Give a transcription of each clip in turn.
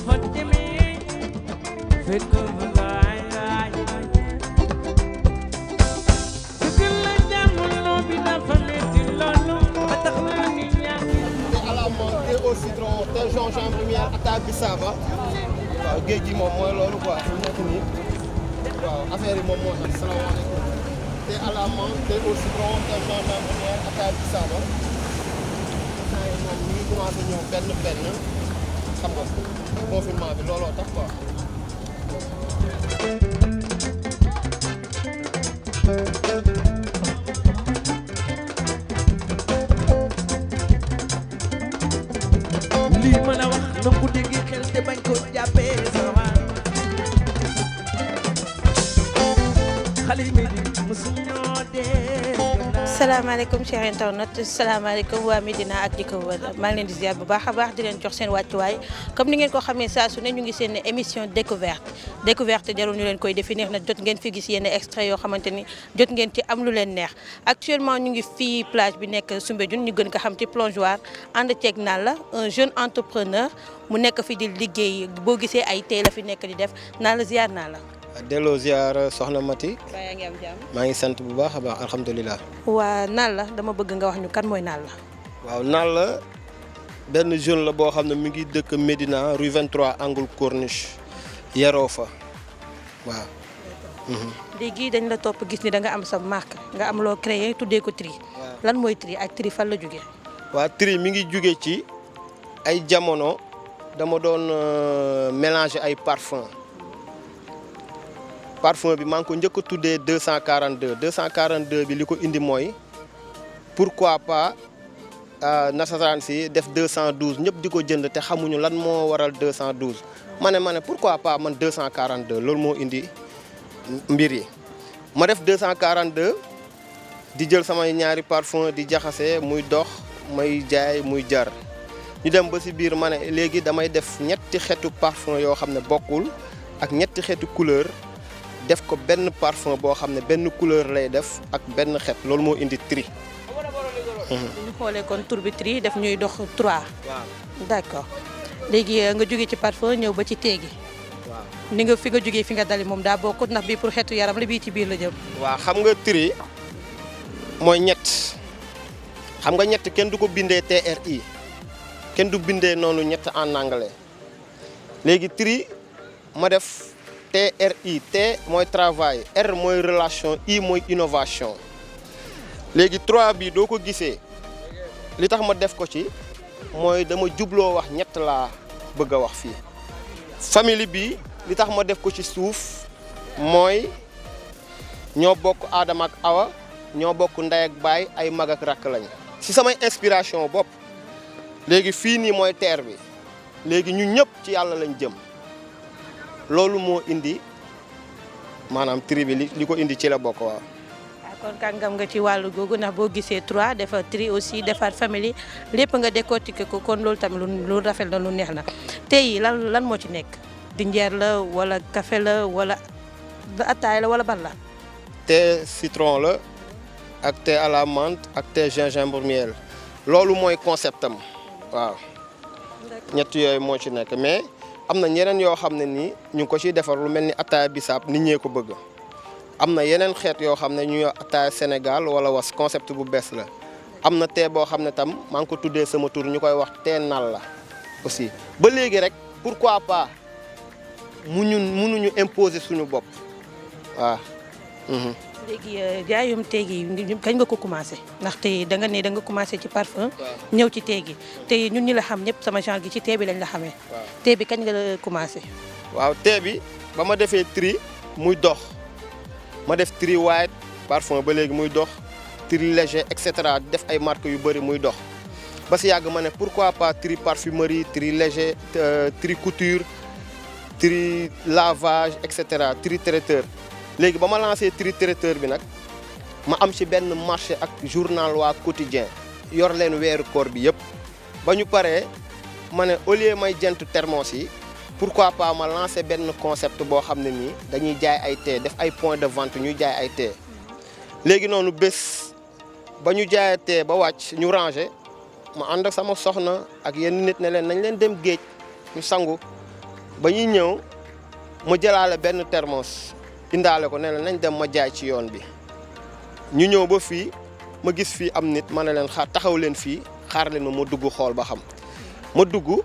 fa demee fekk fa laay laay dëgg la jamono bi dafa metti loolu ba tax na nit ñaa ngi te à la menthe te au citron te gingembre miel attaque bisaaba waaw géej gi moom mooy loolu quoi fi mu nekk nii waaw affaire yi moom moo tax salaamaaleykum te à la menthe te au citron te gingembre miel attaque bisaaba saa yi moom ñu ngi commencé ñëw benn xam nga confinement bi looloo tax quoi. lii mën a wax na ku dégg xel te bañ ko jàppee sama xale yi may di mësuñoo dee salaamaaleykum chers internautes salaamaaleykum waa Médina ak di ko wër maa ngi leen di ziar bu baax a baax di leen jox seen wàccuwaay comme ni ngeen ko xamee saa su ne ñu ngi seen émission découverte jarul ñu leen koy définir na jot ngeen fi gis yenn extrait yoo xamante ni jot ngeen ci am lu leen neex actuellement ñu ngi fii plage bi nekk Soumbédioune ñu gën ko xam ci plongeoir ànd ceeg Nalla un jeune entrepreneur mu nekk fi di liggéey boo gisee ay tey la fi nekk di def Nalla ziar naa la. delloo ziar soxna Mati. waaw yaa ngi am jàmm. maa ngi sant bu baax a baax alhamdulilah. waa Nalla dama bëgg nga wax ñu kan mooy Nalla. waaw Nalla benn jeune la boo xam ne mi ngi dëkk Médina rue 23 angle Corniche yaroo fa waaw. léegi dañ la topp gis ni da nga am sa marque nga am loo créé tuddee ko Tri. lan mooy Tri ak Tri fan la jógee. waa Tri mi ngi jóge ci ay jamono dama doon mélanger ay parfum bi maa ngi ko njëkk a tuddee 242 bi li ko indi mooy pourquoi pas nasaraan si def 212 ñëpp di ko jënd te xamuñu lan moo waral 212 ma ne pourquoi pas man 242 loolu moo indi mbir yi ma def 242 di jël samay ñaari parfum di jaxase muy dox may jaay muy jar ñu dem ba si biir ma ne léegi damay def ñetti xeetu parfum yoo xam ne bokkul ak ñetti xeetu couleur def ko benn parfum boo xam ne benn couleur lay def ak benn xeet loolu moo indi Tri. ñu xoolee kon tur bi Tri daf ñuy dox 3. waaw d'accord léegi nga jógee ci parfum ñëw ba ci teegi. waaw ni nga fi nga jógee fi nga dali moom daa bokkut ndax bii pour xeetu yaram la bii ci biir la jëm. waaw xam nga Tri mooy ñett xam nga ñett kenn du ko bindee TRI kenn du bindee noonu ñett en anglais léegi Tri ma def. TRI T mooy travail R mooy relation I mooy innovation léegi 3 bi doo ko gisee li tax ma def ko ci mooy dama jubloo wax ñett laa bëgg a wax fii famille bi li tax ma def ko ci suuf mooy ñoo bokk Adama ak Awa ñoo bokk ndey ak baay ay mag ak rakk lañu ci samay inspiration bopp léegi fii nii mooy terre bi léegi ñu ñëpp ci yàlla lañ jëm loolu moo indi maanaam Tri bi li ko indi ci la bokk waaw. kon kàngam nga ci wàllu googu ndax boo gisee 3 defar Tri aussi defar famille lépp nga décortiquer ko kon loolu tamit lu rafet la lu neex na tey lan moo ci nekk dinjeer la wala café la wala ataay la wala ban la. thé citron la ak thé à la menthe ak thé gingembre miel loolu mooy concept am waaw ñett yooyu moo ci nekk mais. am na ñeneen yoo xam ne nii ñu ngi ko ciy defar lu mel ni ataaya bisaab nit ñee ko bëgg am na yeneen xeet yoo xam ne ñu ataaya Sénégal wala was concept bu bees la am na thé boo xam ne tam maa ngi ko tuddee sama tur ñu koy wax thé Nalla aussi ba léegi rek pourquoi pas mënuñu imposer suñu bopp waaw. léegi jaayum teegi kañ nga ko commencé ndax tey da nga ne da nga commencé ci parfum ñëw ci teegi tey ñun ñi la xam ñëpp sama genre gi ci tee bi lañ la xamee. tee bi kañ nga la commencé. waaw tee bi ba ma defee Tri muy dox ma def Tri white parfum ba léegi muy dox Tri léger et cetera def ay marques yu bëri muy dox ba si yàgg ma ne pourquoi pas Tri parfumerie Tri léger Tri couture Tri lavage et cetera Tri traiteur. léegi ba ma lancé Tri traiteur bi nag ma am ci benn marché ak journal waa quotidien yor leen weeru koor bi yëpp ba ñu paree ma ne au lieu may jent thermos yi pourquoi pas ma lancé benn concept boo xam ne nii dañuy jaay ay thé def ay point de vente ñuy jaay ay thé léegi noonu bés ba ñu jaayee thé ba wàcc ñu rangé ma ànd ak sama soxna ak yenn nit ne leen nañ leen dem géej ñu sangu ba ñuy ñëw ma jëlaale benn thermos indaale ko ne la nañ dem ma jaay ci yoon bi ñu ñëw ba fii ma gis fii am nit ma ne leen xaar taxaw leen fii xaar leen ma dugg xool ba xam ma dugg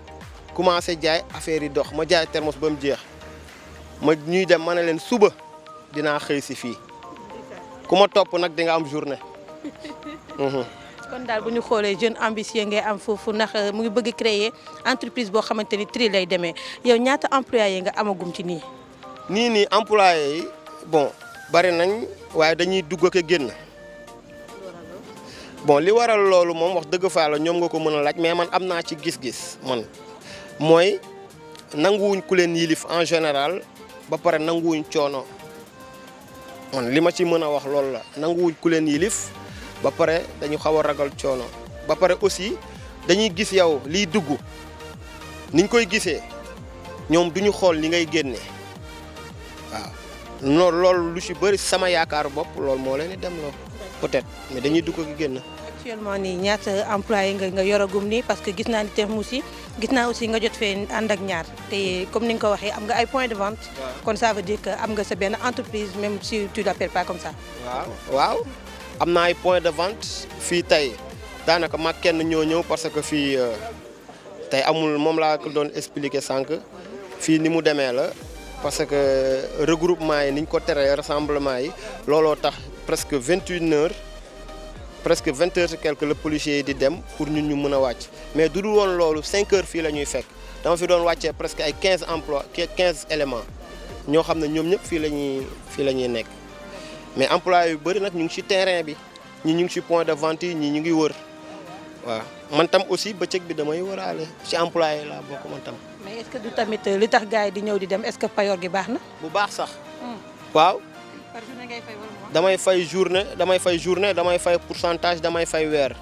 commencé jaay affaire yi dox ma jaay thermos ba mu jeex ma ñuy dem ma ne leen suba dinaa xëy si fii ku ma topp nag di nga am journée. kon daal bu ñu xoolee jeune ambitieux ngay am foofu ndax mu ngi bëgg créer entreprise boo xamante ni tri lay demee yow ñaata employé nga amagum ci nii. nii employé yi bon bari nañ waaye dañuy dugg ak a génn bon li waral loolu moom wax dëgg fa la ñoom nga ko mën a laaj mais man am naa ci gis-gis man mooy nanguwuñ ku leen yilif en général ba pare nanguwuñ coono man li ma ci mën a wax loolu la nanguwuñ ku leen yilif ba pare dañu xaw a ragal coono ba pare aussi dañuy gis yow liy dugg niñ koy gisee ñoom duñu xool li ngay génne waaw loolu lu ci bëri sama yaakaar bopp loolu moo leen di dem loo peut-être mais dañuy dugg ak génn. actuellement nii ñaata employé nga yoragum nii parce que gis naa ni terme aussi gis naa aussi nga jot fee ànd ak ñaar te comme ni nga ko waxee am nga ay points de vente. kon ça veut dire que am nga sa benn entreprise même si tu l'appelles pas comme ça. waaw am na ay points de vente fii tey daanaka mag kenn ñoo ñëw parce que fii tey amul moom laa ko doon expliquer sànq fii ni mu demee la parce que regroupement yi ni ñu ko teree rassemblement yi looloo tax presque 21h presque 20h quelque le policier yi di dem pour ñun ñu mën a wàcc mais du dul woon loolu 5h fii la ñuy fekk dama fi doon wàccee presque ay 15 emplois 15 éléments ñoo xam ne ñoom ñëpp fii la ñuy nekk mais employés yu bëri nag ñu ngi ci terrain bi ñi ñu ngi ci point de vente yi ñi ñu ngi wër waaw man tam aussi bëccëg bi damay wëraale ci employé laa bokk man tam. mais est-ce que du tamit li tax gars yi di ñëw di dem est-ce que payoor gi baax na. bu baax sax. waaw. par journée ngay fay wala mois. damay fay journée damay fay pourcentage damay fay weer.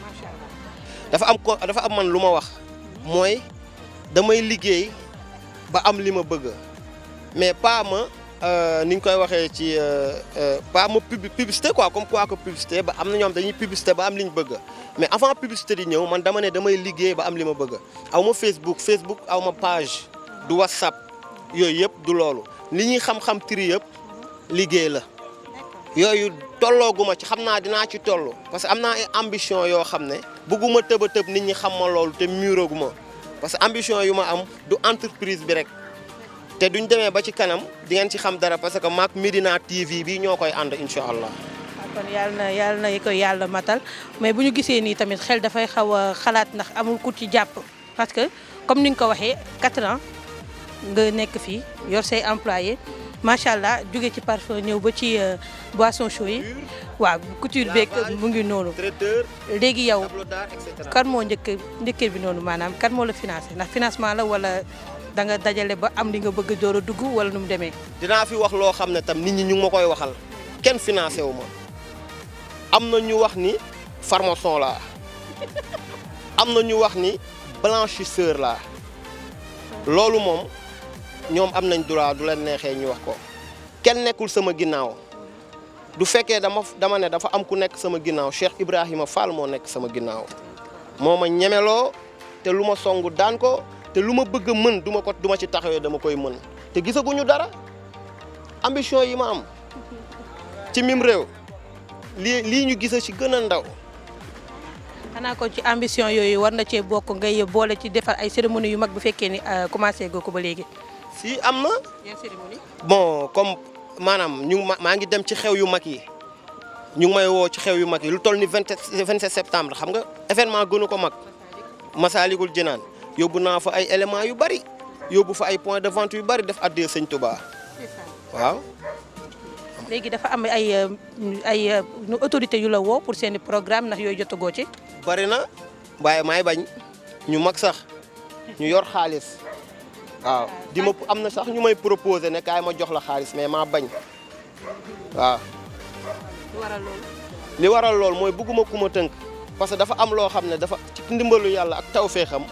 macha allah. dafa am man lu ma wax mooy damay liggéey ba am li ma bëgg mais pas ma ni ñu koy waxee ci pas ma publicité quoi comme quoi que publicité ba am na ñoom dañuy publicité ba am li ñu bëgg mais avant publicité di ñëw man dama ne damay liggéey ba am li ma bëgg aw ma Facebook aw ma page du WhatsApp yooyu yëpp du loolu li ñuy xam-xam tri yëpp liggéey la yooyu tollooguma ci xam naa dinaa ci toll parce que am naa ay ambition yoo xam ne bëgguma tëb a tëb nit ñi xam ma loolu te murooguma parce que ambition yu ma am du entreprise bi rek te duñ demee ba ci kanam di ngeen ci xam dara parce que maak Médina TV bi ñoo koy ànd incha allah. kon yàlla na ko yàlla matal mais bu ñu gisee nii tamit xel dafay xaw a xalaat ndax amul ku ci jàpp parce que comme ni nga ko waxee 4 ans nga nekk fii yor say employé macha allah jóge ci parfum ñëw ba ci boisson chaud yi waaw couture beeg mu ngi noonu. traiteur léegi yow tableau d'art et cetera. kan moo njëkkee bi noonu maanaam kan moo la financé ndax financement la wala da nga dajale ba am li nga bëgg door a dugg wala nu mu demee. dinaa fi wax loo xam ne tam nit ñi ñu ngi ma koy waxal kenn financé wu ma am na ñu wax ni formation laa am na ñu wax ni blanchisseur laa loolu moom ñoom am nañ droit du leen neexee ñu wax ko kenn nekkul sama ginnaaw du fekkee dama ne dafa am ku nekk sama ginnaaw Cheikh Ibrahima Fall moo nekk sama ginnaaw moo ma ñemeloo te lu ma songu daan ko te lu ma bëgg a mën du ma ci taxawee dama koy mën te gisaguñu dara ambition yi ma am ci mim réew lii ñu gisa ci gën a ndaw. xanaa ko ci ambition yooyu war na cee bokk ngay boole ci defar ay cérémonie yu mag bu fekkee ni commencé goo ko ba léegi. si am na. yan cérémonie. bon comme maanaam maa ngi dem ci xew yu mag yi ñu ngi may woo ci xew yu mag yi lu toll ni 27 septembre xam nga événement gënu ko mag. Masaalikul Jinaan yóbbu naa fa ay éléments yu bari yóbbu fa ay points de vente yu bari def addee Sëñ Touba waaw. léegi dafa am ay autorité yu la woo pour seeni programme ndax yooyu jotagoo ci. bari na waaye maay bañ ñu mag sax ñu yor xaalis waaw di ma am na sax ñu may proposé ne kaay ma jox la xaalis mais maa bañ waaw. li waral loolu mooy bëgguma ku ma tënk parce que dafa am loo xam ne dafa ci ndimbalu yàlla ak tawféexam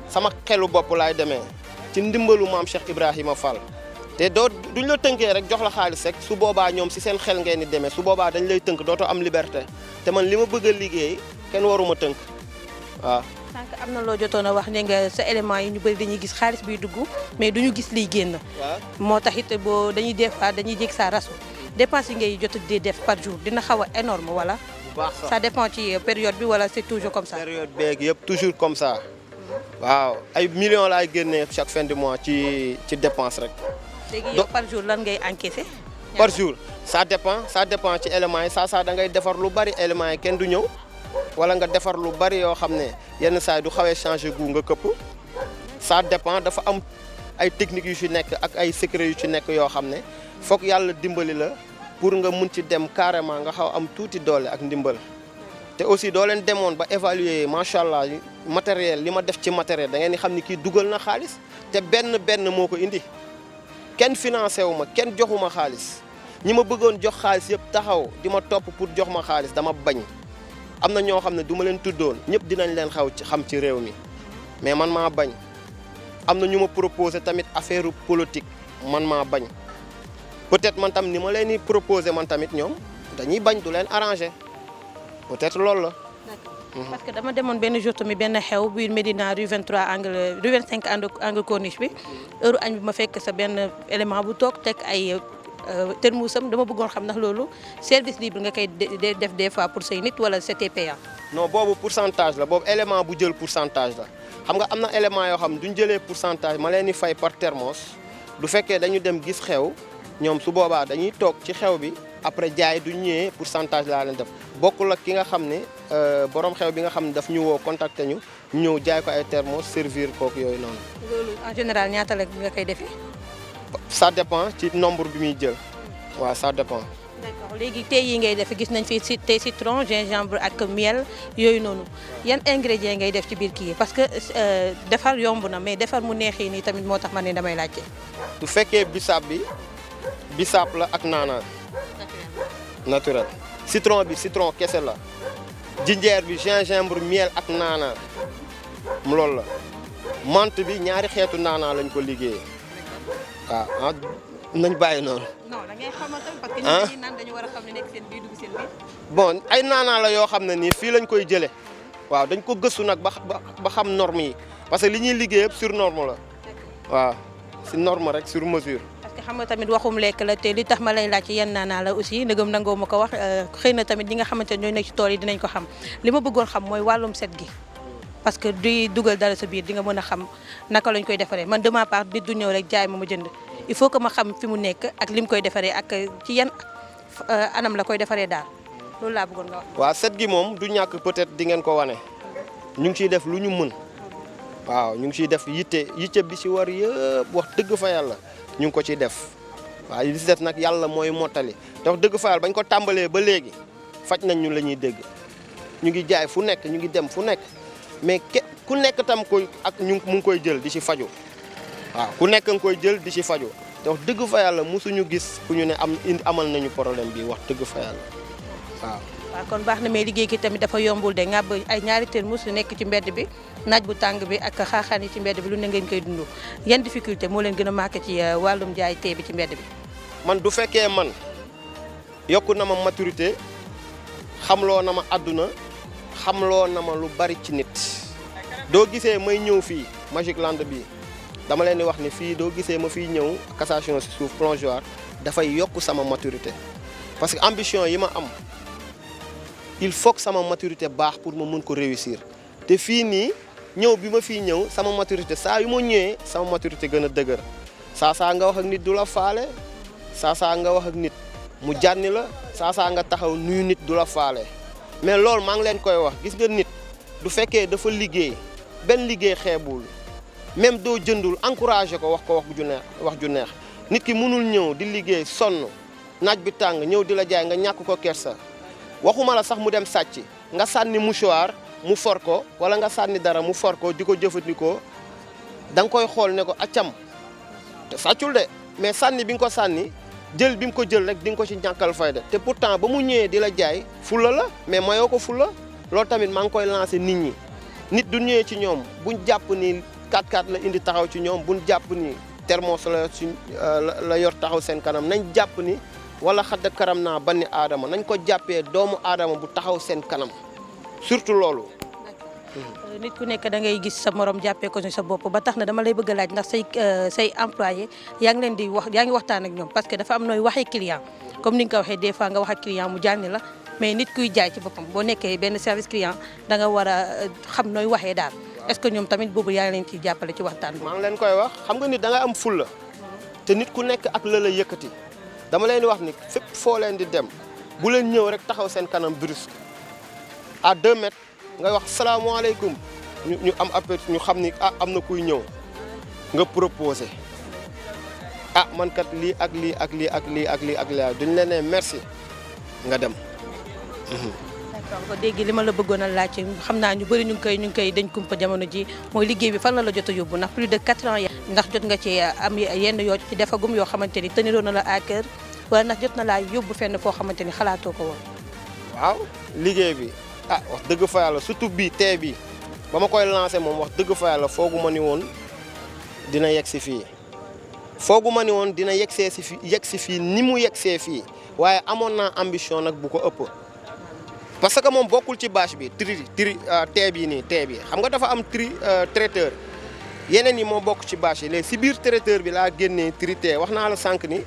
sama xelu bopp laay demee ci ndimbalu maam Cheikh Ibrahima Fall. te duñ la tënkee rek jox la xaalis rek su boobaa ñoom si seen xel ngeen di demee su boobaa dañ lay tënk dootoo am liberté te man li ma bëgg a liggéey kenn waruma tënk waaw. sànq am na loo jotoon a wax ne nga sa élément yi ñu bëri dañuy gis xaalis biy dugg mais duñu gis liy génn. waaw moo tax it boo dañuy des fois dañuy jég saa rasu dépense yi ngay jot di def par jour dina xaw a énorme wala. bu baax sax ça dépend ci période bi wala c'est toujours comme ça. période beeg yëpp toujours comme ça. waaw ay millions laay génnee chaque fin du mois ci dépense rek. léegi yow par jour lan ngay encaisser. par jour ça dépend ci éléments yi saa da ngay defar lu bari éléments yi kenn du ñëw wala nga defar lu bari yoo xam ne yenn saa yi du xawee changer goût nga këpp ça dépend dafa am ay techniques yu ci nekk ak ay secrets yu ci nekk yoo xam ne foog yàlla dimbali la pour nga mun ci dem carrément nga xaw am tuuti doole ak ndimbal te aussi doo leen demoon ba évaluer macha allah matériel li ma def ci matériel da ngeen di xam ni kii dugal na xaalis te benn moo ko indi. kenn financé wu ma kenn joxuma xaalis ñi ma bëggoon jox xaalis yëpp taxaw di ma topp pour jox ma xaalis dama bañ am na ñoo xam ne du ma leen tuddoon ñëpp dinañ leen xam ci réew mi mais man maa bañ am na ñu ma proposé tamit affaire politique man maa bañ peut-être man tam ni ma leen di proposé man tamit ñoom dañuy bañ du leen arrangé peut-être loolu la. parce que dama demoon benn jour tamit benn xew biir Médina rue 23 angle rue 25 angle corniche bi heure añ bi ma fekk sa benn élément bu toog teg ay termusam dama bëggoon xam ndax loolu service libre nga koy def des fois pour say nit wala c'était payant. non boobu pourcentage la boobu élément bu jël pourcentage la xam nga am na élément yoo xam duñ jëlee pourcentage ma leen di fay par thermos du fekkee dañu dem gis xew ñoom su boobaa dañuy toog ci xew bi après jaay du ñëwee pourcentage laa leen def bokkul ak ki nga xam ne borom xew bi nga xam ne daf ñu woo contacter ñu ñëw jaay ko ay thermos servir kooku yooyu noonu. loolu en général ñaata la nga koy defee. ça dépend ci nombre bi muy jël waaw ça dépend. d'accord léegi tey yi ngay def gis nañ fi thé citron gingembre ak miel yooyu noonu yan ingrédients ngay def ci biir kii yi parce que defar yomb na mais defar mu neexee nii tamit moo tax ma ne damay laajte. du fekkee bisaab la ak naanaa. naturel citron bi citron kese la jinjeer bi gingembre miel ak naanaa loolu la menthe bi ñaari xeetu naanaa lañ ko liggéeyee waaw nañ bàyyi noonu. non da ngay xamal tamit parce que ñun dañuy naan dañu war a xam ne nekk seen biir dugg seen biir. bon ay naanaa la yoo xam ne nii fii lañ koy jëlee waaw dañ ko gëstu nag ba xam norme yi parce que li ñuy liggéey yëpp sur norme la waaw si norme rek sur mesure. parce que xam nga tamit waxum lekk la te li tax ma lay laaj ci yan naanaa la aussi ndëgëm nangoo ma ko wax xëy na tamit ñi nga xamante ne ñooy nekk ci tool yi dinañ ko xam li ma bëggoon xam mooy wàllum set gi. parce que di dugal dara sa biir di nga mën a xam naka lañ koy defaree man de ma part nit du ñëw rek jaay ma jënd il faut que ma xam fi mu nekk ak lim koy defaree ak ci yan anam la koy defaree daal loolu laa bëggoon nga wax. waaw set gi moom du ñàkk peut-être di ngeen ko wane ñu ngi ciy def lu ñu mën waaw ñu ngi ciy def yitte bi ci war yëpp wax dëgg fa yàlla ñu ngi ko ciy def waaw li ci des nag yàlla mooy mottali te wax dëgg fa yàlla bañ ko tàmbalee ba léegi faj nañ ñu la ñuy dégg ñu ngi jaay fu nekk ñu ngi dem fu nekk. mais ku nekk tam koy ak mu ngi koy jël di ci faju waaw ku nekk nga koy jël di ci faju te wax dëgg fa yàlla mosuñu gis ku ñu ne amal nañu problème bi wax dëgg fa yàlla waaw. waaw kon baax na mais liggéey gi tamit dafa yombul de ngàbb ay ñaari termus nekk ci mbedd bi naaj bu tàng bi ak xaaxaan yi ci mbedd bi lu ne ngeen koy dund yan difficulté moo leen gën a marqué ci wàllum jaay tee bi ci mbedd bi. man du fekkee man yokku na ma maturité xamloo na ma àdduna xamloo na ma lu bari ci nit doo gisee may ñëw fii Magic Land bi dama leen di wax ni fii doo gisee ma fiy ñëw cassation ci suuf plongeoir dafay yokk sama maturité parce que ambition yi ma am il faut que sama maturité baax pour ma mën ko réussir te fii nii ñëw bi ma fiy ñëw sama maturité saa yu ma ñëwee sama maturité gën a dëgër saa nga wax ak nit du la faale saa nga wax ak nit mu jànni la saa nga taxaw nuyu nit du la faale mais loolu maa ngi leen koy wax gis nga nit du fekkee dafa liggéey benn liggéey xeebul même doo jëndul encouragé ko wax ju neex nit ki mënul ñëw di liggéey sonn naaj bi tàng ñëw di la jaay nga ñàkk ko kersa waxuma la sax mu dem sàcc nga sànni mouchoir mu for ko wala nga sànni dara mu for ko di ko jëfandikoo da nga koy xool ne ko accam te sàccul de mais sànni bi nga ko sànni jël bi mu ko jël rek di nga ko ci ñàkkal fayda te pourtant ba mu ñëwee di la jaay fulla la mais mayoo ko fulla loolu tamit maa ngi koy lancé nit ñi nit du ñëwee ci ñoom buñ jàpp ni 4x4 la indi taxaw ci ñoom buñ jàpp ni thermos la yor taxaw seen kanam nañ jàpp ni wala xadd karam naa banni aadama nañ ko jàppee doomu aadama bu taxaw seen kanam surtout loolu nit ku nekk da ngay gis sa morom jàppee ko sa bopp ba tax na dama lay bëgg a laaj ndax say employé yaa ngi leen di wax yaa ngi waxtaan ak ñoom parce que dafa am nooy waxee client comme ni nga ko waxee des fois nga wax ak client mu jànni la mais nit kuy jaay ci boppam boo nekkee benn service client da nga war a xam nooy waxee daal est-ce que ñoom tamit boobu yaa ngi leen ciy jàppale ci waxtaan bi. maa ngi leen koy wax xam nga nit da nga am fulla te nit ku nekk ak la la yëkkati dama leen di wax ni fépp foo leen di dem bu leen ñëw rek taxaw seen kanam brusque à 2 mètres ngay wax salaamaaleykum ñu am appétit ñu xam ni am na kuy ñëw nga proposé man kat lii ak lii ak lii ak lii ak lii ak lii duñ leen ne merci nga dem. d'accord ko dégg li ma la bëggoon a laajte xam naa ñu bëri ñu ngi koy dañ kumpa jamono ji mooy liggéey bi fan la jot a yóbbu ndax plus de 4 ans ndax jot nga ci am yenn yoo ci defagum yoo xamante ni tëniroon na la à cœur wala ndax jot na laa yóbbu fenn foo xamante ni xalaatoo ko woon. waaw liggéey bi wax dëgg fa yàlla surtout bii tee bi ba ma koy lancé moom wax dëgg fa yàlla foogu ma ni woon dina yegg si fii foogu ma ni woon dina yegg si fii ni mu yeggsee fii waaye amoon naa ambition nag bu ko ëpp parce que moom bokkul ci bâche bi tee bi nii tee bi xam nga dafa am traiteur yeneen yi moo bokk ci bâche yi léegi si biir traiteur bi laa génnee tri tee wax naa la sànq ni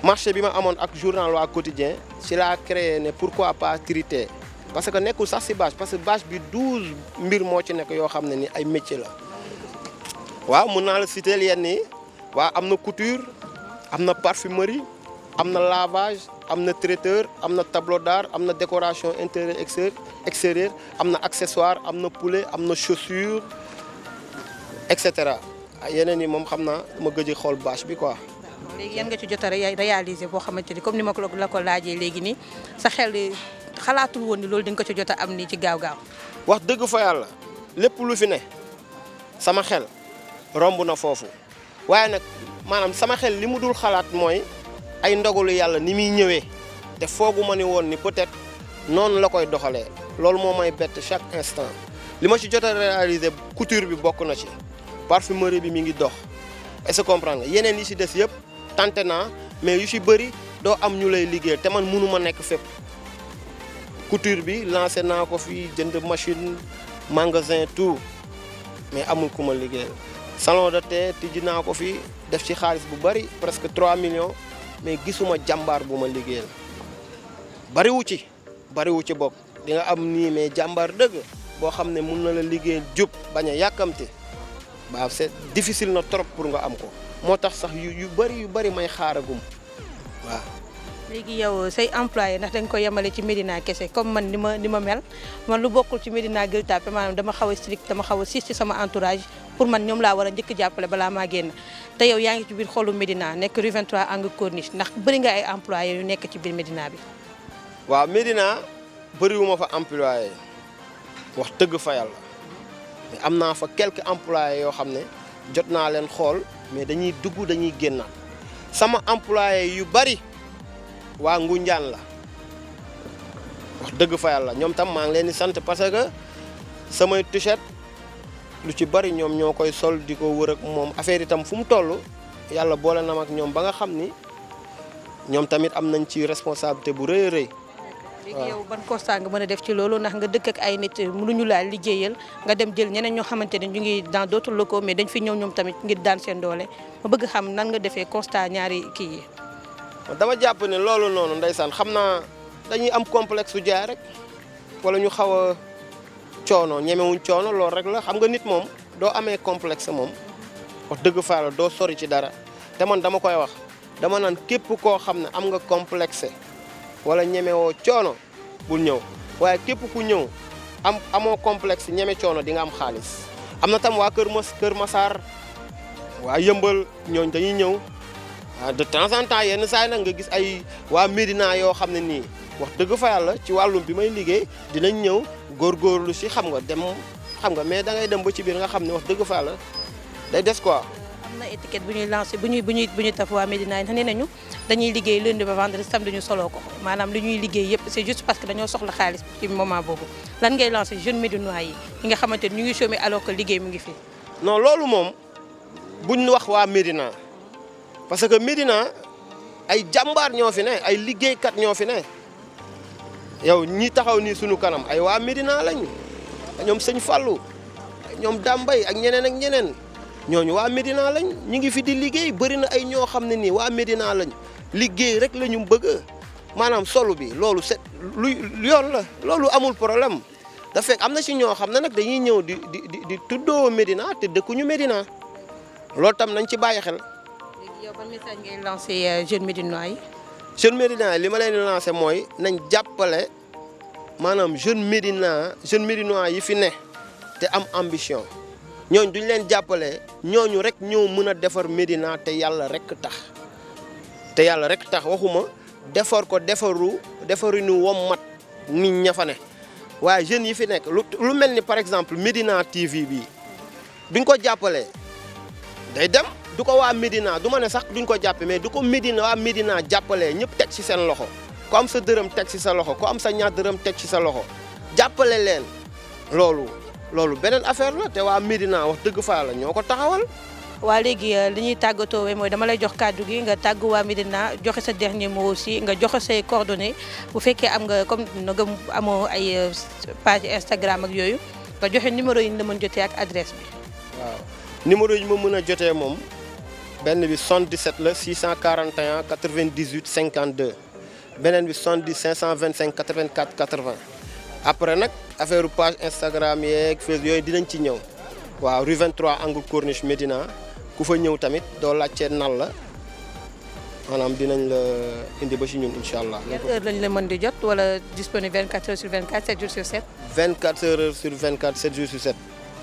marché bi ma amoon ak journal waa quotidien ci laa créé ne pourquoi pas trité parce que nekkul sax si bâche parce que bâche bi 12 mbir moo ci nekk yoo xam ne ni ay métier la waaw mun naa la citer yenn yi waaw am na couture am na parfumerie am na lavage am na traiteur am na tableau d'art am na décoration intérieur extérieur am na accessoire am na poulet am na chaussure et cetera yeneen yi moom xam naa ma gëj a xool bâche bi quoi. léegi yan nga ci jot a réaliser boo xamante ni comme ni ma ko la ko laajee léegi nii sa xel xalaatul woon ni loolu di nga ko ci jot a am nii ci gaaw-gaaw. wax dëgg fa yàlla lépp lu fi ne sama xel romb na foofu waaye nag maanaam sama xel li mu dul xalaat mooy ay ndogalu yàlla ni muy ñëwee te foogu ma ni woon ni peut-être noonu la koy doxalee loolu moo may bett chaque instant li ma ci jot a réaliser couture bi bokk na ci parfumerie bi mi ngi dox est-ce que comprendre nga yeneen yi ci des yëpp tenté naa mais yu ci bëri doo am ñu lay liggéey te man mënu ma nekk fépp couture bi lancé naa ko fi jënd machine magasin tout mais amul ku ma liggéey salon de thé tijji naa ko fi def ci xaalis bu bëri presque 3 millions mais gisuma jàmbaar bu ma liggéeyal bariwu ci bopp di nga am nii mais jàmbaar dëgg boo xam ne mun na la liggéeyal jub bañ a yàkkamte waaw c'est difficile na trop pour nga am ko moo tax sax yu bëri may xaaragum waaw. léegi yow say employé ndax dañ ko yemale ci Médina kese comme man ni ma mel man lu bokkul ci Médina Gueule Tapée maanaam dama xaw a strict dama xaw a siis ci sama entourage pour man ñoom laa war a njëkk jàppale balaa maa génn te yow yaa ngi ci biir xolu Médina nekk rue 23 angle Corniche ndax bëri nga ay employé yu nekk ci biir Médina bi. waaw Médina bëriwuma fa employé wax dëgg fa yàlla mais am naa fa quelques employés yoo xam ne jot naa leen xool mais dañuy dugg dañuy génnaat sama employé yu bari waa Ngunjaan la wax dëgg fa yàlla ñoom tam maa ngi leen di sant parce que samay t-shirt lu ci bari ñoom ñoo koy sol di ko wër ak moom affaire itam fu mu toll yàlla boole na ak ñoom ba nga xam ni ñoom tamit am nañ ci responsabilité bu rëy a rëy. léegi yow ban constat nga mën a def ci loolu ndax nga dëkk ak ay nit mënuñu laa liggéeyal nga dem jël ñeneen ñoo xamante ne ñu ngi dans d'autres locaux mais dañ fi ñëw ñoom tamit ngir daan seen doole ma bëgg xam nan nga defee constat ñaari kii yi. dama jàpp ne loolu noonu ndeysaan xam naa dañuy am complexe su jaay rek wala ñu xaw a coono ñemewuñ coono loolu rek la xam nga nit moom doo amee complexe moom wax dëgg fa la doo sori ci dara te man dama koy wax dama naan képp koo xam ne am nga complexe wala ñemewoo coono bul ñëw waaye képp ku ñëw amoo complexe ñeme coono di nga am xaalis am na tam waa Kër Massar waa Yëmbal ñooñ dañuy ñëw de temps en temps yenn saa yi nag nga gis ay waa Médina yoo xam ne nii wax dëgg fa yàlla ci wàllum bi may liggéey dinañ ñëw góorgóorlu si xam nga dem xam nga mais da ngay dem ba ci biir nga xam ne wax dëgg fa yàlla day des quoi. am na étiquette bu ñuy lancé bu ñuy taf waa Médina yi nee nañu dañuy liggéey lundi ba vendredi samedi ñu soloo ko maanaam li ñuy liggéey yëpp c'est juste parce que dañoo soxla xaalis ci moment boobu lan ngay lancé jeunes médinois yi nga xamante ni ñu ngi chômé alors que liggéey mu ngi fi. non loolu moom buñ wax waa Médina parce que Médina ay jàmbaar ñoo fi ne ay liggéeykat ñoo fi ne yow ñi taxaw nii sunu kanam ay waa Médina lañu ñoom Sëñ Fallou ñoom Dambay ak ñeneen ñooñu waa Médina lañ ñu ngi fi di liggéey bëri na ay ñoo xam ne nii waa Médina lañ liggéey rek la ñu bëgg maanaam solo bi loolu c'est lu yoon la loolu amul problème da fekk am na si ñoo xam ne nag dañuy ñëw di tuddoo Médina te dëkkuñu Médina loolu tam nañ ci bàyyi xel. léegi yow ban message ngay lancé jeunes médinois yi. jeunes médinois yi li ma leen di lancé mooy nañ jàppale maanaam jeunes médinois yi fi ne te am ambition ñooñu duñ leen jàppale ñooñu rek ñoo mën a defar Médina te yàlla rek tax waxuma defar ko defaruñu wommat nit ña fa ne waaye jeunes yi fi nekk lu mel ni par exemple Médina TV bii duñ ko jàppalee day dem du ko waa Médina du ma ne sax duñ ko jàppe mais du ko waa Médina jàppalee ñëpp teg ci seen loxo ku am sa dërëm teg ci sa loxo ku am sa ñaar dërëm teg ci sa loxo jàppale leen loolu beneen affaire la te waa Médina wax dëgg fa la ñoo ko taxawal. waa léegi li ñuy tàggatoo mooy dama lay jox kàddu gi nga tàggu waa Médina joxe sa dernier mot aussi nga joxe say coordonnées bu fekkee am nga comme nga amoo ay page Instagram ak yooyu nga joxe numéro yi ñu la mën jotee ak adresse bi. waaw numéro yi ma mën a jotee moom benn bi 77 la 641 98 52 beneen bi 70 525 84 80 après nag affaire page Instagram yeeg Facebook yooyu dinañ ci ñëw waaw rue 23 angle Corniche Médina. ku fa ñëw tamit doo laajte nan la maanaam dinañ la indi ba ci ñun incha allah. yan heure lañ la mën di jot wala disponible 24 heures sur 24 7 jours sur 7. 24 heures sur 24 7 jours sur 7.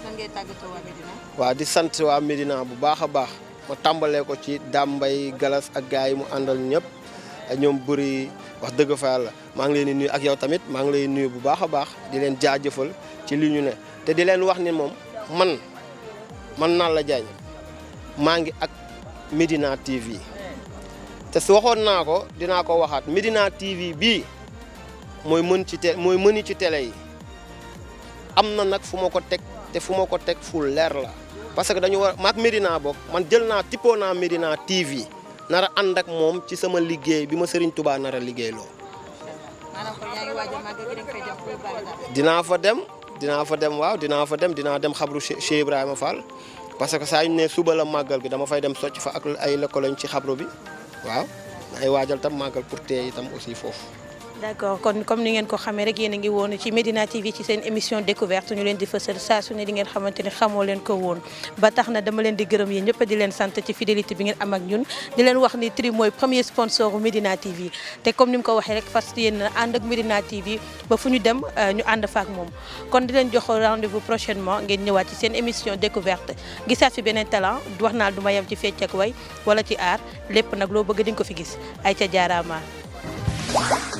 nan ngay tàggatoo waa Médina. waaw di sant waa Médina bu baax a baax ma tàmbalee ko ci Dambay Galas ak gars yi mu àndal ñëpp ak ñoom bëri wax dëgg fa yàlla maa ngi leen di nuyu ak yow tamit maa ngi lay nuyu bu baax a baax di leen jaajëfal ci li ñu ne te di leen wax ni moom man Nalla Diagne maa ngi ak Médina TV te su waxoon naa ko dinaa ko waxaat Médina TV bii mooy mëni ci télé yi am na nag fu ma ko teg te fu ma ko teg fu leer la parce que dañu war maak Médina bokk man jël naa tippoo naa Médina TV nar a ànd ak moom ci sama liggéey bi ma Serigne Touba nar a liggéey loo. maanaam kon yaa ngi waajal màggal gi da nga fay dem pour baax daal. dinaa fa dem xabru Cheikh Ibrahima Fall. parce que saa yu ne suba la màggal gi dama fay dem socc fa ak ay lëkkaloñ ci xabru bi waaw ay waajal tam màggal pour tey itam aussi foofu. d'accord kon comme ni ngeen ko xamee rek yéen a ngi woon ci Médina TV ci seen émission découverte ñu leen di fësal saa su ne di ngeen xamante ne xamoo leen ko woon ba tax na dama leen di gërëm yéen ñëpp di leen sant ci fidélité bi ngeen am ak ñun di leen wax ni Tri mooy premier sponsor u Médina TV te comme ni mu ko waxee rek fas yéen ànd ak Médina TV ba fu ñu dem ñu ànd fa ak moom kon di leen jox rendez-vous prochainement ngeen ñëwaat ci seen émission découverte gisaat fi beneen talent wax naa du ma yem ci fecc ak way wala ci aar lépp nag loo bëgg di nga ko fi gis ay ca jaaraama. Yep.